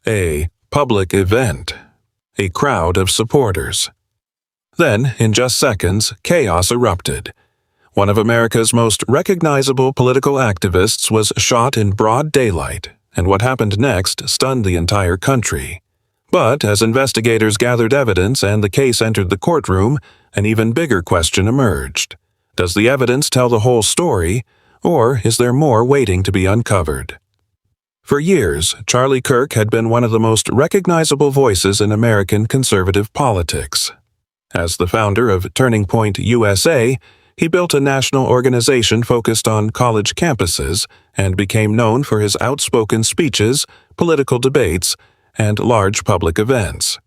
A public event. A crowd of supporters. Then, in just seconds, chaos erupted. One of America's most recognizable political activists was shot in broad daylight, and what happened next stunned the entire country. But as investigators gathered evidence and the case entered the courtroom, an even bigger question emerged. Does the evidence tell the whole story, or is there more waiting to be uncovered? For years, Charlie Kirk had been one of the most recognizable voices in American conservative politics. As the founder of Turning Point USA, he built a national organization focused on college campuses and became known for his outspoken speeches, political debates, and large public events.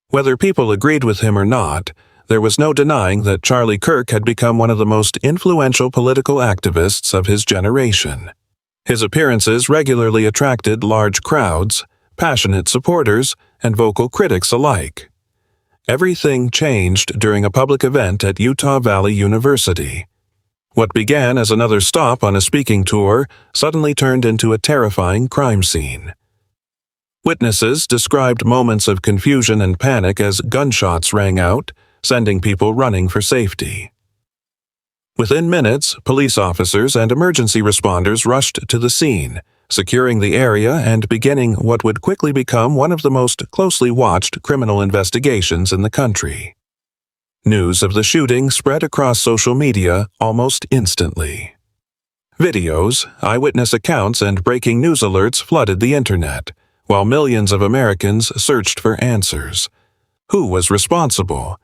Whether people agreed with him or not, there was no denying that Charlie Kirk had become one of the most influential political activists of his generation. His appearances regularly attracted large crowds, passionate supporters, and vocal critics alike. Everything changed during a public event at Utah Valley University. What began as another stop on a speaking tour suddenly turned into a terrifying crime scene. Witnesses described moments of confusion and panic as gunshots rang out, sending people running for safety. Within minutes, police officers and emergency responders rushed to the scene, securing the area and beginning what would quickly become one of the most closely watched criminal investigations in the country. News of the shooting spread across social media almost instantly. Videos, eyewitness accounts, and breaking news alerts flooded the internet, while millions of Americans searched for answers. Who was responsible?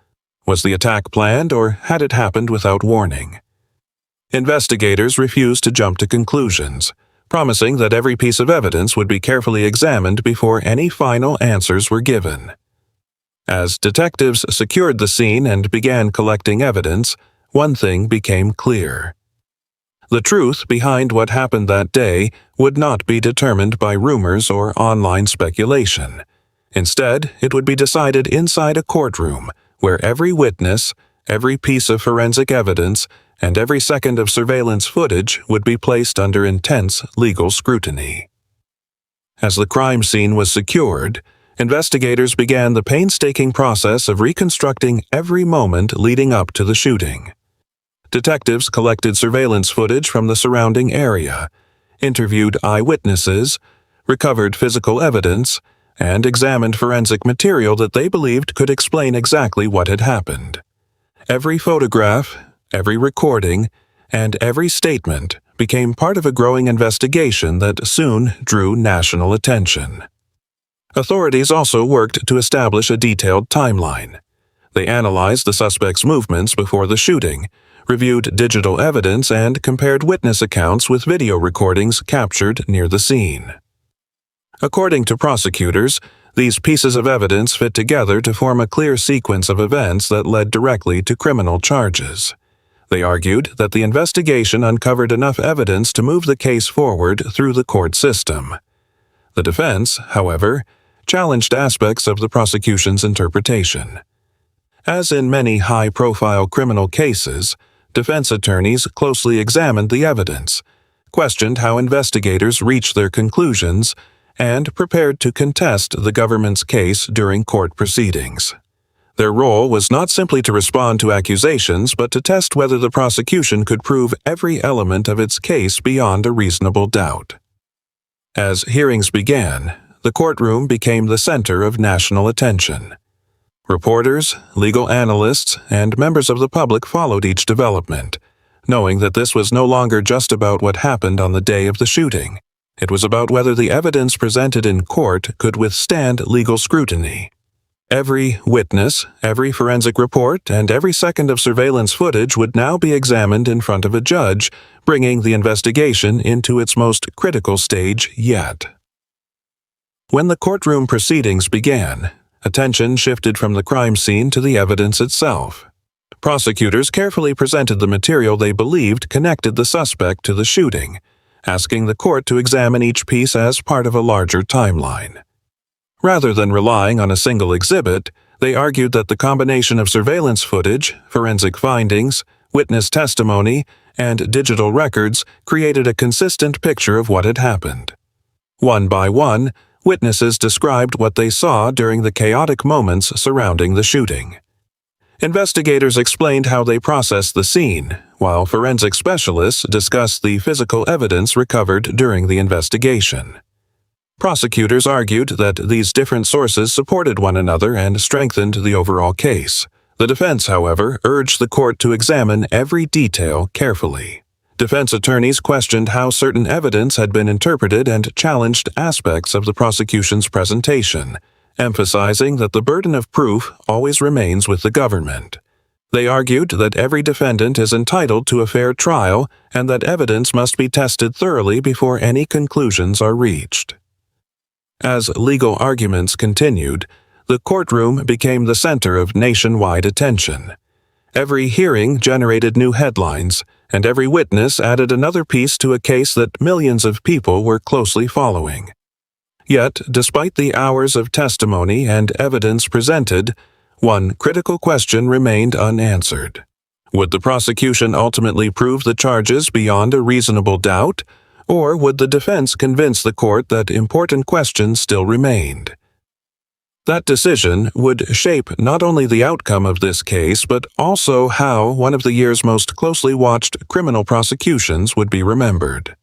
Was the attack planned, or had it happened without warning? Investigators refused to jump to conclusions, promising that every piece of evidence would be carefully examined before any final answers were given. As detectives secured the scene and began collecting evidence, one thing became clear. The truth behind what happened that day would not be determined by rumors or online speculation. Instead, it would be decided inside a courtroom, where every witness, every piece of forensic evidence, and every second of surveillance footage would be placed under intense legal scrutiny. As the crime scene was secured, investigators began the painstaking process of reconstructing every moment leading up to the shooting. Detectives collected surveillance footage from the surrounding area, interviewed eyewitnesses, recovered physical evidence, and examined forensic material that they believed could explain exactly what had happened. Every photograph, every recording, and every statement became part of a growing investigation that soon drew national attention. Authorities also worked to establish a detailed timeline. They analyzed the suspect's movements before the shooting, reviewed digital evidence, and compared witness accounts with video recordings captured near the scene. According to prosecutors, these pieces of evidence fit together to form a clear sequence of events that led directly to criminal charges. They argued that the investigation uncovered enough evidence to move the case forward through the court system. The defense, however, challenged aspects of the prosecution's interpretation. As in many high-profile criminal cases, defense attorneys closely examined the evidence, questioned how investigators reached their conclusions, and prepared to contest the government's case during court proceedings. Their role was not simply to respond to accusations, but to test whether the prosecution could prove every element of its case beyond a reasonable doubt. As hearings began, the courtroom became the center of national attention. Reporters, legal analysts, and members of the public followed each development, knowing that this was no longer just about what happened on the day of the shooting. It was about whether the evidence presented in court could withstand legal scrutiny. Every witness, every forensic report, and every second of surveillance footage would now be examined in front of a judge, bringing the investigation into its most critical stage yet. When the courtroom proceedings began, attention shifted from the crime scene to the evidence itself. Prosecutors carefully presented the material they believed connected the suspect to the shooting, asking the court to examine each piece as part of a larger timeline. Rather than relying on a single exhibit, they argued that the combination of surveillance footage, forensic findings, witness testimony, and digital records created a consistent picture of what had happened. One by one, witnesses described what they saw during the chaotic moments surrounding the shooting. Investigators explained how they processed the scene, while forensic specialists discussed the physical evidence recovered during the investigation. Prosecutors argued that these different sources supported one another and strengthened the overall case. The defense, however, urged the court to examine every detail carefully. Defense attorneys questioned how certain evidence had been interpreted and challenged aspects of the prosecution's presentation, emphasizing that the burden of proof always remains with the government. They argued that every defendant is entitled to a fair trial and that evidence must be tested thoroughly before any conclusions are reached. As legal arguments continued, the courtroom became the center of nationwide attention. Every hearing generated new headlines, and every witness added another piece to a case that millions of people were closely following. Yet, despite the hours of testimony and evidence presented, one critical question remained unanswered. Would the prosecution ultimately prove the charges beyond a reasonable doubt, or would the defense convince the court that important questions still remained? That decision would shape not only the outcome of this case, but also how one of the year's most closely watched criminal prosecutions would be remembered.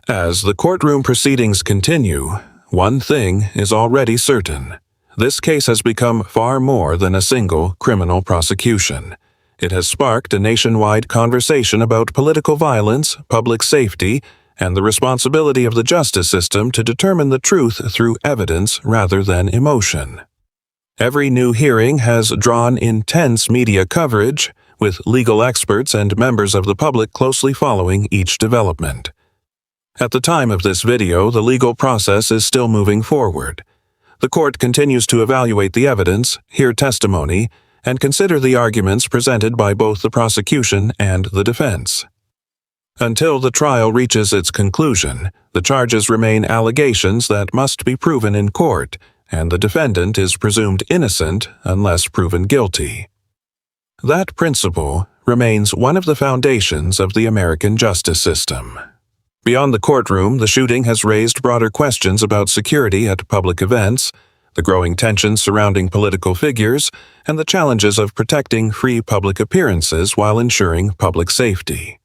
As the courtroom proceedings continue, one thing is already certain. This case has become far more than a single criminal prosecution. It has sparked a nationwide conversation about political violence, public safety, and the responsibility of the justice system to determine the truth through evidence rather than emotion. Every new hearing has drawn intense media coverage, with legal experts and members of the public closely following each development. At the time of this video, the legal process is still moving forward. The court continues to evaluate the evidence, hear testimony, and consider the arguments presented by both the prosecution and the defense. Until the trial reaches its conclusion, the charges remain allegations that must be proven in court, and the defendant is presumed innocent unless proven guilty. That principle remains one of the foundations of the American justice system. Beyond the courtroom, the shooting has raised broader questions about security at public events, the growing tensions surrounding political figures, and the challenges of protecting free public appearances while ensuring public safety.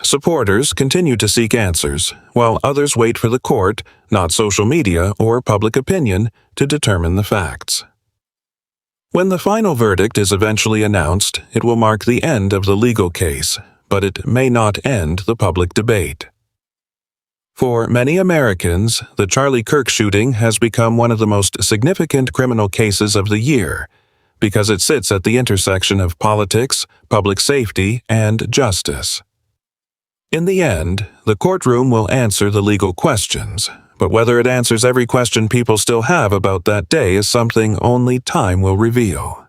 Supporters continue to seek answers, while others wait for the court, not social media or public opinion, to determine the facts. When the final verdict is eventually announced, it will mark the end of the legal case, but it may not end the public debate. For many Americans, the Charlie Kirk shooting has become one of the most significant criminal cases of the year, because it sits at the intersection of politics, public safety, and justice. In the end, the courtroom will answer the legal questions, but whether it answers every question people still have about that day is something only time will reveal.